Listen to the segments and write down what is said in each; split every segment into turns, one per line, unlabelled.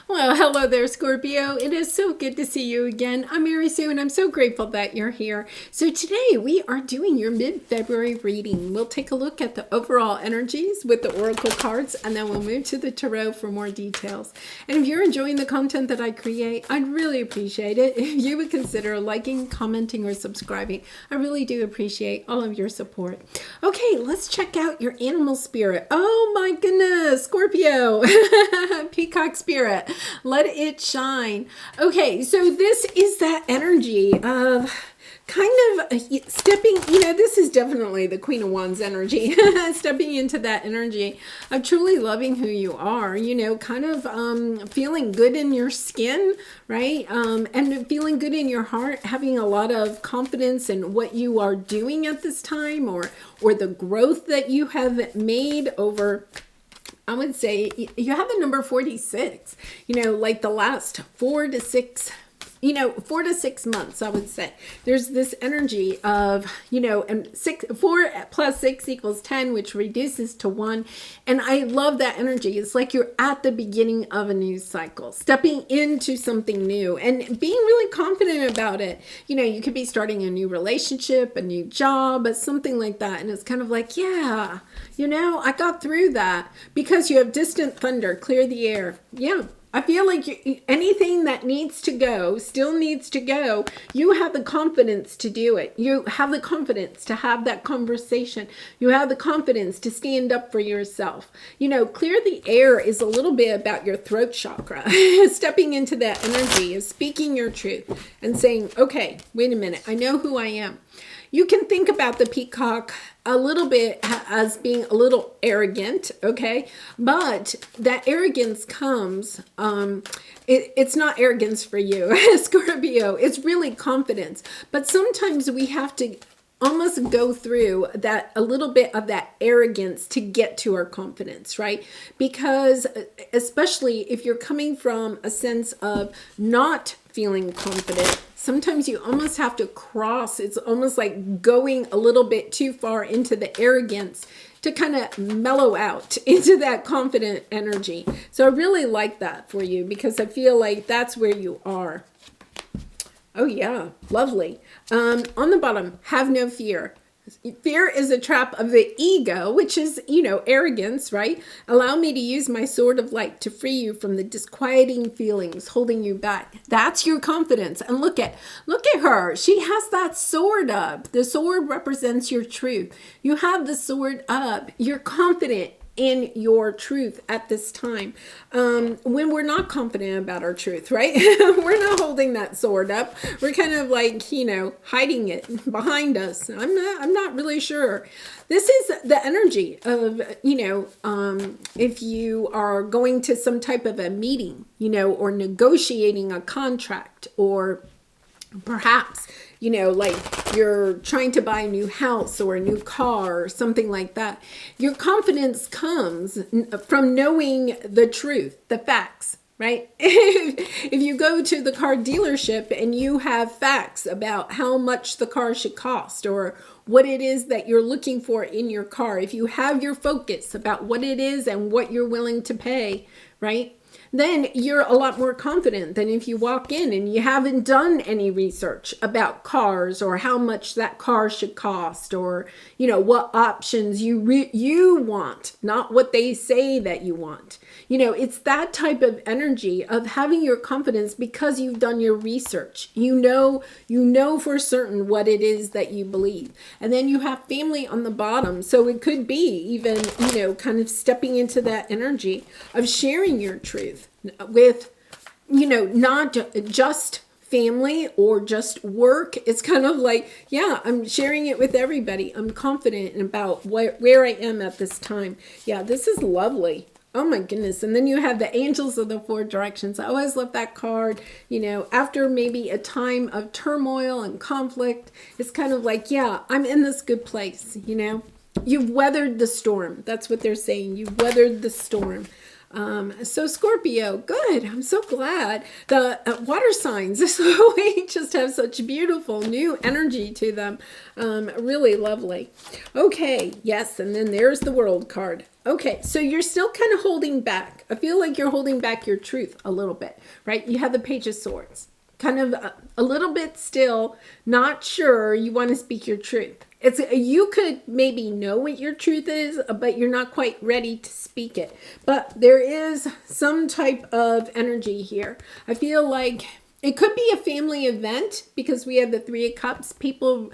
Well, hello there, Scorpio. It is so good to see you again. I'm Mary Sue, and I'm so grateful that you're here. So today we are doing your mid-February reading. We'll take a look at the overall energies with the oracle cards, and then we'll move to the tarot for more details. And if you're enjoying the content that I create, I'd really appreciate it if you would consider liking, commenting, or subscribing. I really do appreciate all of your support. Okay, let's check out your animal spirit. Oh my goodness, Scorpio, peacock spirit. Let it shine. Okay, so this is that energy of kind of stepping, this is definitely the Queen of Wands energy, stepping into that energy of truly loving who you are, kind of feeling good in your skin, right? And feeling good in your heart, having a lot of confidence in what you are doing at this time or the growth that you have made over, I would say you have the number 46, like the last 4 to 6 months, I would say. There's this energy of, and 4 plus 6 equals 10, which reduces to 1. And I love that energy. It's like you're at the beginning of a new cycle, stepping into something new and being really confident about it. You could be starting a new relationship, a new job, something like that. And it's kind of like, yeah, I got through that because you have distant thunder, clear the air. Yeah. I feel like anything that needs to go, still needs to go, you have the confidence to do it. You have the confidence to have that conversation. You have the confidence to stand up for yourself. Clear the air is a little bit about your throat chakra. Stepping into that energy is speaking your truth and saying, okay, wait a minute, I know who I am. You can think about the peacock a little bit as being a little arrogant, okay? But that arrogance comes, it's not arrogance for you, Scorpio. It's really confidence. But sometimes we have to almost go through that, a little bit of that arrogance to get to our confidence, right? Because especially if you're coming from a sense of not feeling confident, sometimes you almost have to cross. It's almost like going a little bit too far into the arrogance to kind of mellow out into that confident energy. So I really like that for you because I feel like that's where you are. Oh yeah, lovely. On the bottom, have no fear. Fear is a trap of the ego, which is, arrogance, right? Allow me to use my sword of light to free you from the disquieting feelings holding you back. That's your confidence. And look at her. She has that sword up. The sword represents your truth. You have the sword up. You're confident in your truth at this time. When we're not confident about our truth, right? We're not holding that sword up. We're kind of like, hiding it behind us. I'm not really sure. This is the energy of, if you are going to some type of a meeting, or negotiating a contract, or perhaps, like you're trying to buy a new house or a new car or something like that. Your confidence comes from knowing the truth, the facts, right? If you go to the car dealership and you have facts about how much the car should cost or what it is that you're looking for in your car, if you have your focus about what it is and what you're willing to pay, right? Then you're a lot more confident than if you walk in and you haven't done any research about cars or how much that car should cost or, what options you want, not what they say that you want. It's that type of energy of having your confidence because you've done your research. You know for certain what it is that you believe. And then you have family on the bottom. So it could be even, kind of stepping into that energy of sharing your truth with, not just family or just work. It's kind of like, yeah, I'm sharing it with everybody. I'm confident about where I am at this time. Yeah, this is lovely. Oh my goodness. And then you have the angels of the 4 directions. I always love that card. After maybe a time of turmoil and conflict, it's kind of like, yeah, I'm in this good place. You've weathered the storm. That's what they're saying. You've weathered the storm. So Scorpio, good. I'm so glad. The water signs, this we just have such beautiful new energy to them. Really lovely. Okay, yes, and then there's the World card. Okay, so you're still kind of holding back. I feel like you're holding back your truth a little bit, right? You have the Page of Swords. Kind of a little bit still not sure you want to speak your truth. You could maybe know what your truth is, but you're not quite ready to speak it. But there is some type of energy here. I feel like it could be a family event because we have the Three of Cups, people,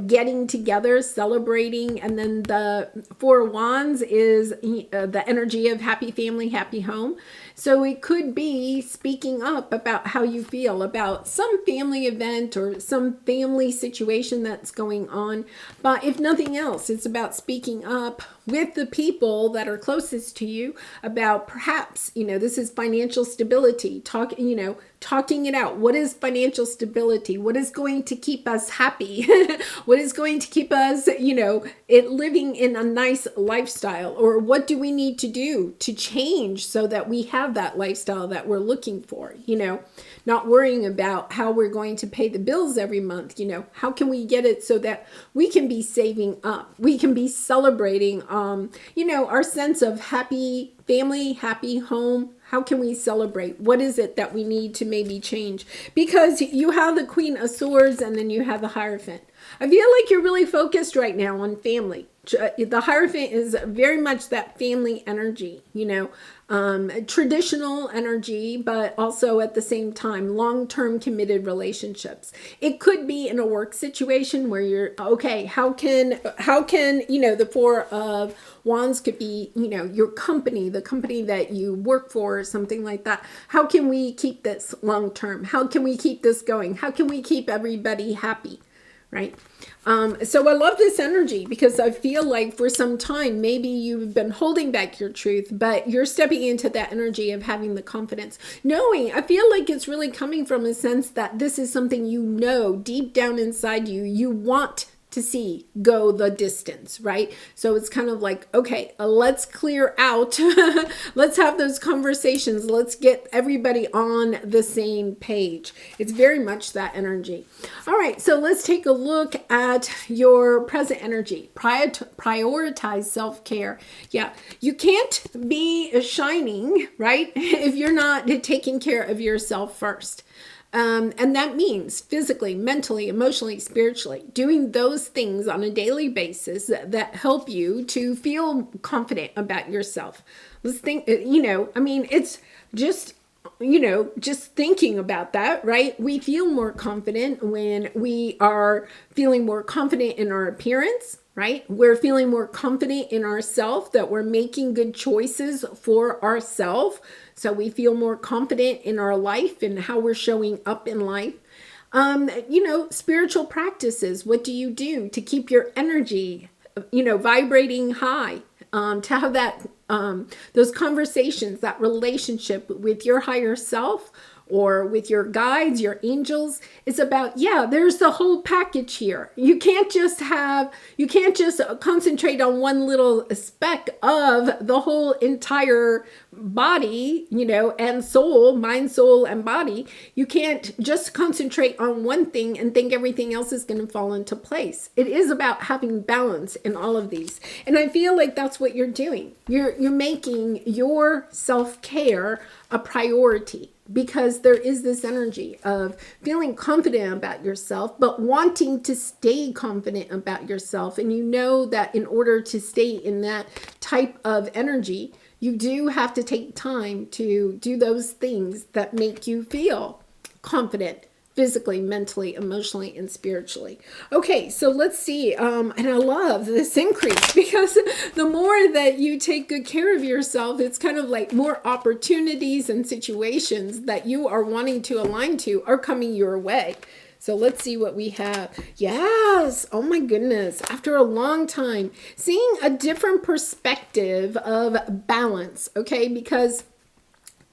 getting together, celebrating. And then the Four of Wands is the energy of happy family, happy home. So it could be speaking up about how you feel about some family event or some family situation that's going on. But if nothing else, it's about speaking up with the people that are closest to you about perhaps, this is financial stability, talking it out. What is financial stability? What is going to keep us happy? What is going to keep us, living in a nice lifestyle? Or what do we need to do to change so that we have that lifestyle that we're looking for? Not worrying about how we're going to pay the bills every month. How can we get it so that we can be saving up? We can be celebrating, our sense of happy family, happy home. How can we celebrate? What is it that we need to maybe change? Because you have the Queen of Swords and then you have the Hierophant. I feel like you're really focused right now on family. The Hierophant is very much that family energy, traditional energy, but also at the same time, long-term committed relationships. It could be in a work situation where you're, okay, how can, the Four of Wands could be, your company, the company that you work for or something like that. How can we keep this long-term? How can we keep this going? How can we keep everybody happy? Right? So I love this energy because I feel like for some time, maybe you've been holding back your truth, but you're stepping into that energy of having the confidence. Knowing, I feel like it's really coming from a sense that this is something deep down inside you, you want to see go the distance, right? So it's kind of like, okay, let's clear out. Let's have those conversations. Let's get everybody on the same page. It's very much that energy. All right, so let's take a look at your present energy. Prioritize self-care. Yeah, you can't be shining, right, if you're not taking care of yourself first. And that means physically, mentally, emotionally, spiritually, doing those things on a daily basis that help you to feel confident about yourself. Let's think, it's just, just thinking about that, right? We feel more confident when we are feeling more confident in our appearance, right? We're feeling more confident in ourselves, that we're making good choices for ourselves. So we feel more confident in our life and how we're showing up in life. Spiritual practices. What do you do to keep your energy, vibrating high? To have that, those conversations, that relationship with your higher self or with your guides, your angels. It's about, there's the whole package here. You can't just concentrate on one little speck of the whole entire body, and soul, mind, soul, and body. You can't just concentrate on one thing and think everything else is going to fall into place. It is about having balance in all of these. And I feel like that's what you're doing. You're making your self-care a priority, because there is this energy of feeling confident about yourself, but wanting to stay confident about yourself. And you know that in order to stay in that type of energy, you do have to take time to do those things that make you feel confident physically, mentally, emotionally, and spiritually. Okay, so let's see. And I love this increase because the more that you take good care of yourself, it's kind of like more opportunities and situations that you are wanting to align to are coming your way. So let's see what we have. Yes. Oh my goodness. After a long time, seeing a different perspective of balance. Okay, because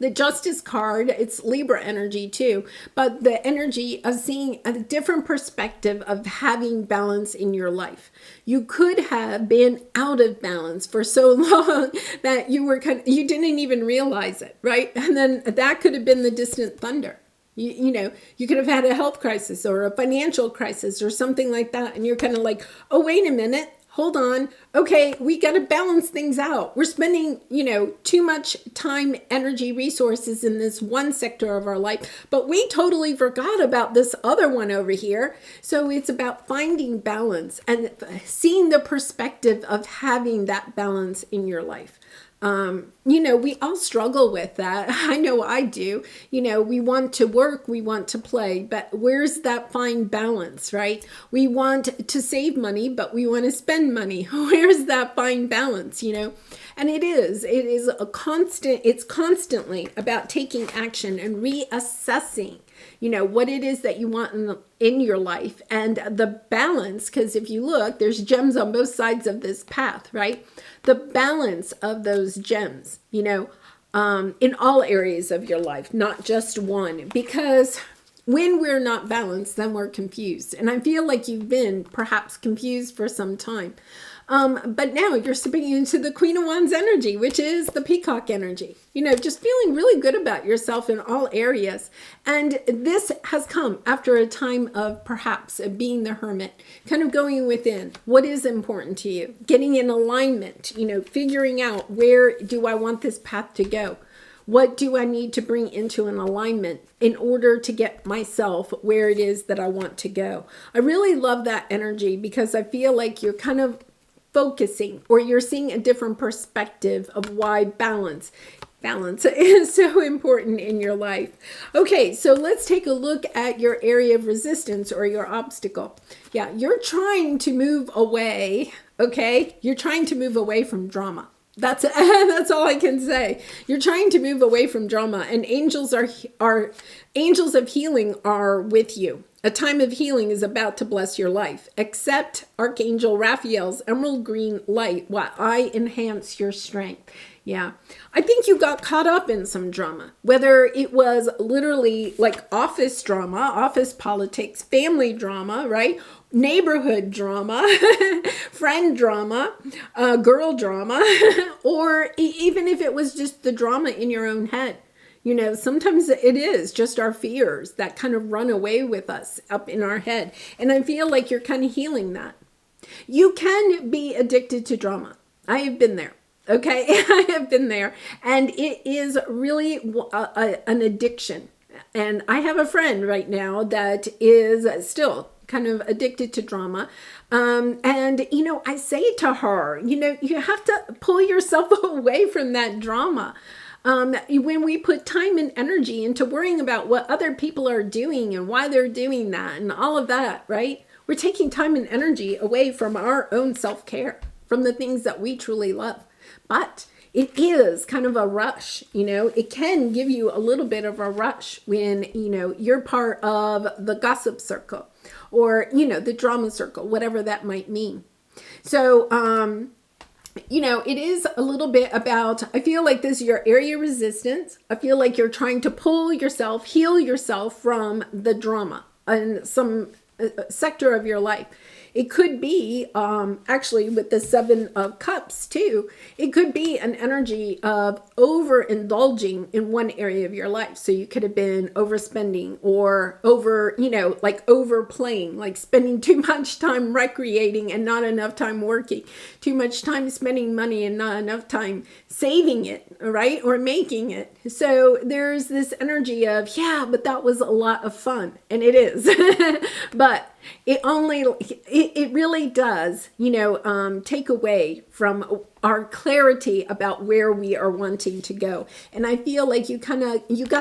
The Justice card, it's Libra energy too, but the energy of seeing a different perspective of having balance in your life. You could have been out of balance for so long that you didn't even realize it, right? And then that could have been the distant thunder. You could have had a health crisis or a financial crisis or something like that. And you're kind of like, oh, wait a minute. Hold on. Okay, we got to balance things out. We're spending, too much time, energy, resources in this one sector of our life, but we totally forgot about this other one over here. So it's about finding balance and seeing the perspective of having that balance in your life. We all struggle with that. I know I do. We want to work, we want to play, but where's that fine balance, right? We want to save money, but we want to spend money. Where's that fine balance, And it is it's constantly about taking action and reassessing, what it is that you want in your life and the balance. Because if you look, there's gems on both sides of this path, right? The balance of those gems, in all areas of your life, not just one. Because when we're not balanced, then we're confused. And I feel like you've been perhaps confused for some time. But now you're stepping into the Queen of Wands energy, which is the peacock energy, just feeling really good about yourself in all areas. And this has come after a time of perhaps being the hermit, kind of going within what is important to you, getting in alignment, figuring out where do I want this path to go? What do I need to bring into an alignment in order to get myself where it is that I want to go? I really love that energy because I feel like you're kind of focusing, or you're seeing a different perspective of why balance is so important in your life. Okay, so let's take a look at your area of resistance or your obstacle. Yeah, you're trying to move away, okay? You're trying to move away from drama. That's all I can say. You're trying to move away from drama, and angels angels of healing are with you. A time of healing is about to bless your life. Accept Archangel Raphael's emerald green light while I enhance your strength. Yeah, I think you got caught up in some drama, whether it was literally like office drama, office politics, family drama, right? Neighborhood drama, friend drama, girl drama, or even if it was just the drama in your own head. Sometimes it is just our fears that kind of run away with us up in our head. And I feel like you're kind of healing that. You can be addicted to drama. I have been there. Okay, I have been there. And it is really an addiction. And I have a friend right now that is still kind of addicted to drama. And, I say to her, you have to pull yourself away from that drama. When we put time and energy into worrying about what other people are doing and why they're doing that and all of that, right? We're taking time and energy away from our own self-care, from the things that we truly love. But it is kind of a rush, it can give you a little bit of a rush when, you're part of the gossip circle or, the drama circle, whatever that might mean. So, it is a little bit about, I feel like this is your area of resistance. I feel like you're trying to heal yourself from the drama in some sector of your life. It could be, actually with the 7 of Cups too, it could be an energy of overindulging in one area of your life. So you could have been overspending or overplaying, like spending too much time recreating and not enough time working, too much time spending money and not enough time saving it, right? Or making it. So there's this energy of, yeah, but that was a lot of fun. And it is, but it really does, take away from our clarity about where we are wanting to go. And I feel like you got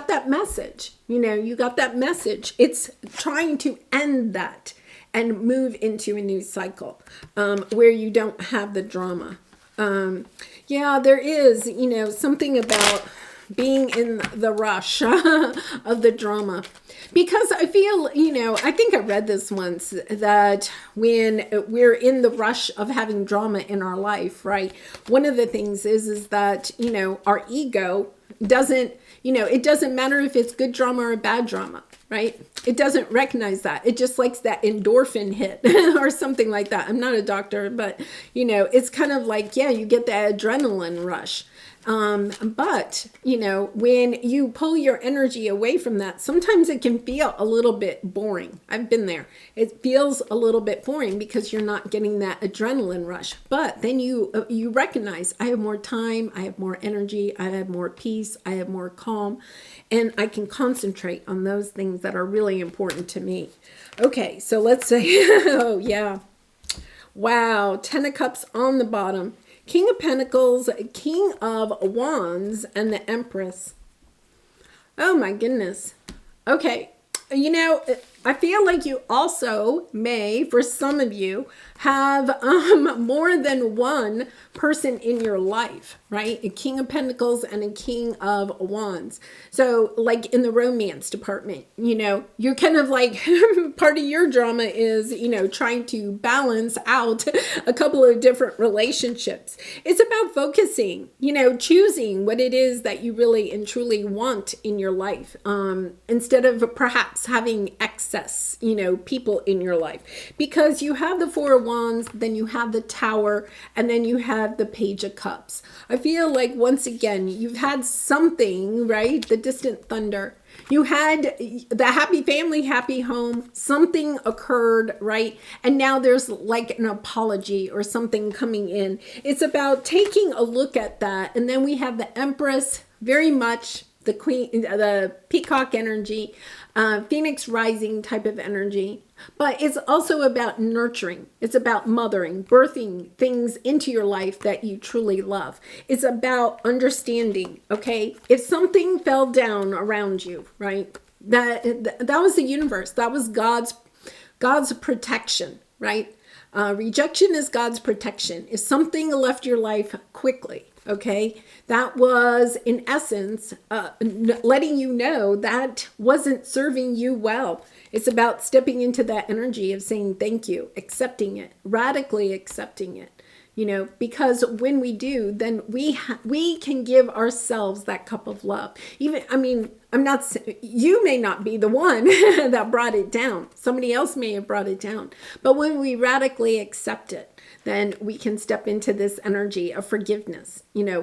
that message, you got that message. It's trying to end that and move into a new cycle, where you don't have the drama. There is, something about being in the rush of the drama. Because I feel, I think I read this once, that when we're in the rush of having drama in our life, right, one of the things is that, our ego doesn't, it doesn't matter if it's good drama or bad drama, right? It doesn't recognize that. It just likes that endorphin hit or something like that. I'm not a doctor, but it's kind of like, yeah, you get that adrenaline rush. But when you pull your energy away from that, sometimes it can feel a little bit boring. I've been there. It feels a little bit boring because you're not getting that adrenaline rush. But then you recognize, I have more time, I have more energy, I have more peace, I have more calm, and I can concentrate on those things that are really important to me. Okay, so let's say, oh yeah, wow, 10 of Cups on the bottom. King of Pentacles, King of Wands, and the Empress. Oh my goodness. Okay. I feel like you also may, for some of you, have more than one person in your life, right? A King of Pentacles and a King of Wands. So like in the romance department, you're kind of like, part of your drama is, trying to balance out a couple of different relationships. It's about focusing, choosing what it is that you really and truly want in your life, instead of perhaps having excess, people in your life, because you have the Four of Wands, then you have the Tower, and then you have the Page of Cups. I feel like once again, you've had something, right? The distant thunder. You had the happy family, happy home. Something occurred, right? And now there's like an apology or something coming in. It's about taking a look at that. And then we have the Empress, very much the Queen, the Peacock energy, Phoenix rising type of energy. But it's also about nurturing. It's about mothering, birthing things into your life that you truly love. It's about understanding, okay? If something fell down around you, right? That was the universe. That was God's protection, right? Rejection is God's protection. If something left your life quickly, okay, that was in essence letting you know that wasn't serving you well. It's about stepping into that energy of saying thank you, accepting it, radically accepting it. Because when we do, then we can give ourselves that cup of love. Even, you may not be the one that brought it down. Somebody else may have brought it down. But when we radically accept it, then we can step into this energy of forgiveness,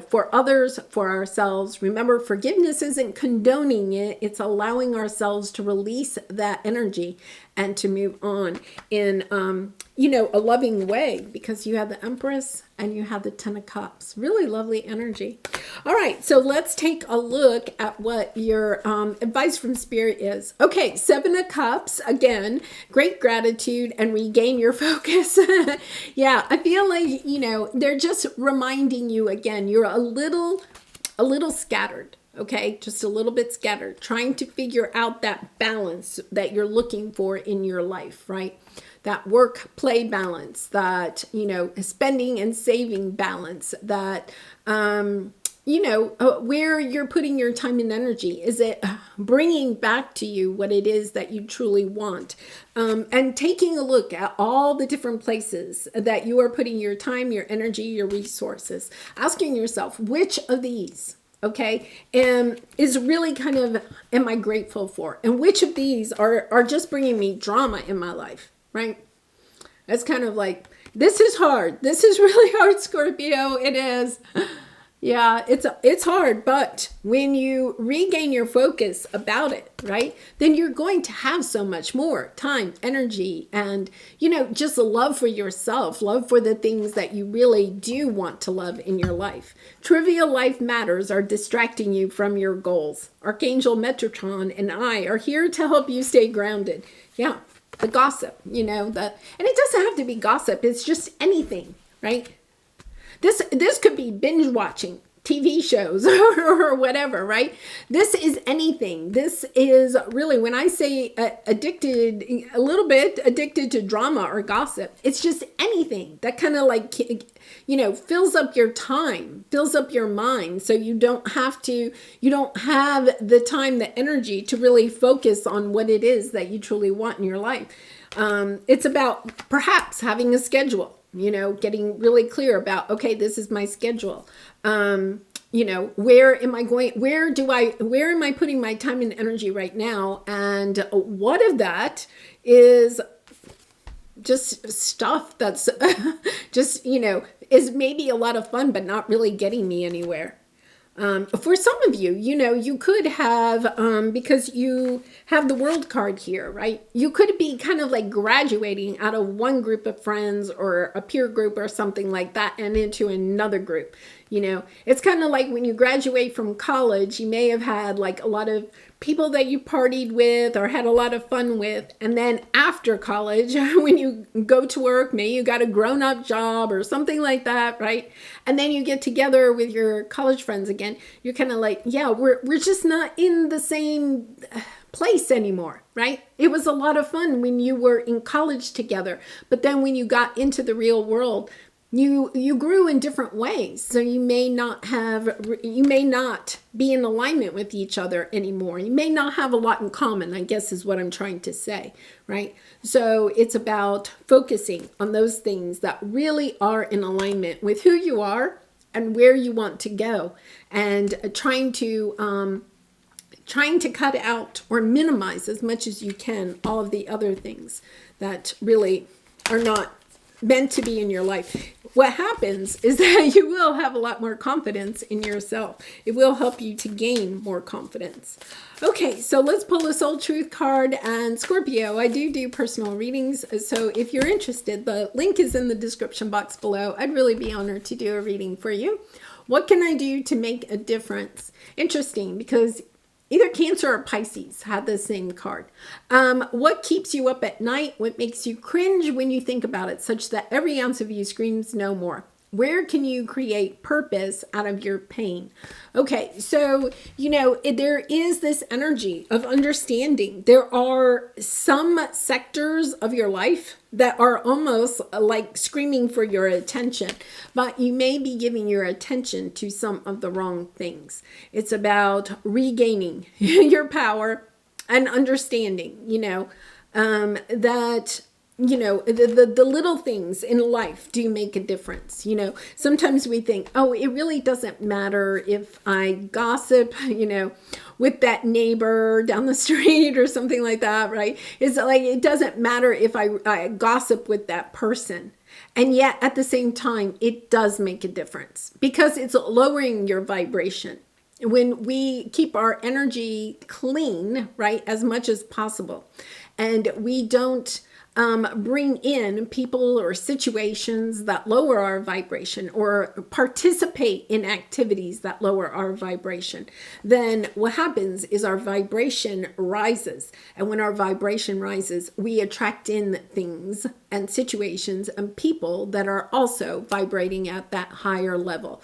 for others, for ourselves. Remember, forgiveness isn't condoning it. It's allowing ourselves to release that energy and to move on in, a loving way, because you have the Empress and you have the Ten of Cups. Really lovely energy. All right, so let's take a look at what your advice from Spirit is. Okay, Seven of Cups, again, great gratitude and regain your focus. Yeah, I feel like, they're just reminding you again, you're a little scattered. Okay, just a little bit scattered, trying to figure out that balance that you're looking for in your life, right? That work-play balance, that, spending and saving balance, that, where you're putting your time and energy. Is it bringing back to you what it is that you truly want? And taking a look at all the different places that you are putting your time, your energy, your resources. Asking yourself, which of these, okay, and is really kind of, am I grateful for? And which of these are just bringing me drama in my life, right? That's kind of like, this is hard. This is really hard, Scorpio. It is. Yeah, it's hard, but when you regain your focus about it, right, then you're going to have so much more time, energy, and, just a love for yourself, love for the things that you really do want to love in your life. Trivial life matters are distracting you from your goals. Archangel Metatron and I are here to help you stay grounded. Yeah, the gossip, and it doesn't have to be gossip. It's just anything, right? This could be binge watching TV shows or whatever, right? This is anything. This is really, when I say addicted, a little bit addicted to drama or gossip, it's just anything that kind of like, fills up your time, fills up your mind. So you don't have the time, the energy to really focus on what it is that you truly want in your life. It's about perhaps having a schedule. Getting really clear about, okay, this is my schedule. where am I going? Where am I putting my time and energy right now? And what of that is just stuff that's just, is maybe a lot of fun, but not really getting me anywhere. For some of you, you could have, because you have the world card here, right? You could be kind of like graduating out of one group of friends or a peer group or something like that and into another group. It's kind of like when you graduate from college, you may have had like a lot of people that you partied with or had a lot of fun with. And then after college, when you go to work, maybe you got a grown-up job or something like that, right? And then you get together with your college friends again. You're kind of like, yeah, we're just not in the same place anymore, right? It was a lot of fun when you were in college together. But then when you got into the real world, you grew in different ways. So you may not be in alignment with each other anymore. You may not have a lot in common, I guess is what I'm trying to say, right? So it's about focusing on those things that really are in alignment with who you are and where you want to go, and trying to cut out or minimize as much as you can all of the other things that really are not meant to be in your life. What happens is that you will have a lot more confidence in yourself. It will help you to gain more confidence. Okay, so let's pull a soul truth card. And Scorpio, I do personal readings. So if you're interested, the link is in the description box below. I'd really be honored to do a reading for you. What can I do to make a difference? Interesting, because either Cancer or Pisces had the same card. What keeps you up at night? What makes you cringe when you think about it, such that every ounce of you screams no more? Where can you create purpose out of your pain? Okay, so, there is this energy of understanding. There are some sectors of your life that are almost like screaming for your attention, but you may be giving your attention to some of the wrong things. It's about regaining your power and understanding, that the little things in life do make a difference. Sometimes we think, oh, it really doesn't matter if I gossip, with that neighbor down the street or something like that, right? It's like, it doesn't matter if I gossip with that person. And yet at the same time, it does make a difference because it's lowering your vibration. When we keep our energy clean, right, as much as possible, and we don't bring in people or situations that lower our vibration or participate in activities that lower our vibration, then what happens is our vibration rises. And when our vibration rises, we attract in things and situations and people that are also vibrating at that higher level.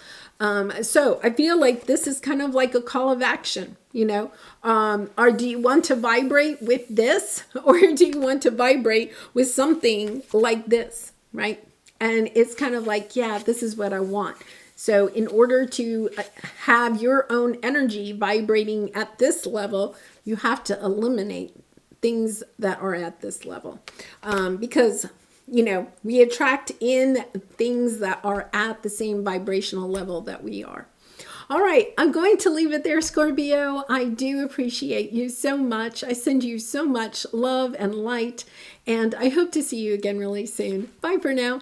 So I feel like this is kind of like a call of action. Or do you want to vibrate with this, or do you want to vibrate with something like this, right? And it's kind of like, yeah, this is what I want. So in order to have your own energy vibrating at this level, you have to eliminate things that are at this level, because we attract in things that are at the same vibrational level that we are. All right, I'm going to leave it there, Scorpio. I do appreciate you so much. I send you so much love and light, and I hope to see you again really soon. Bye for now.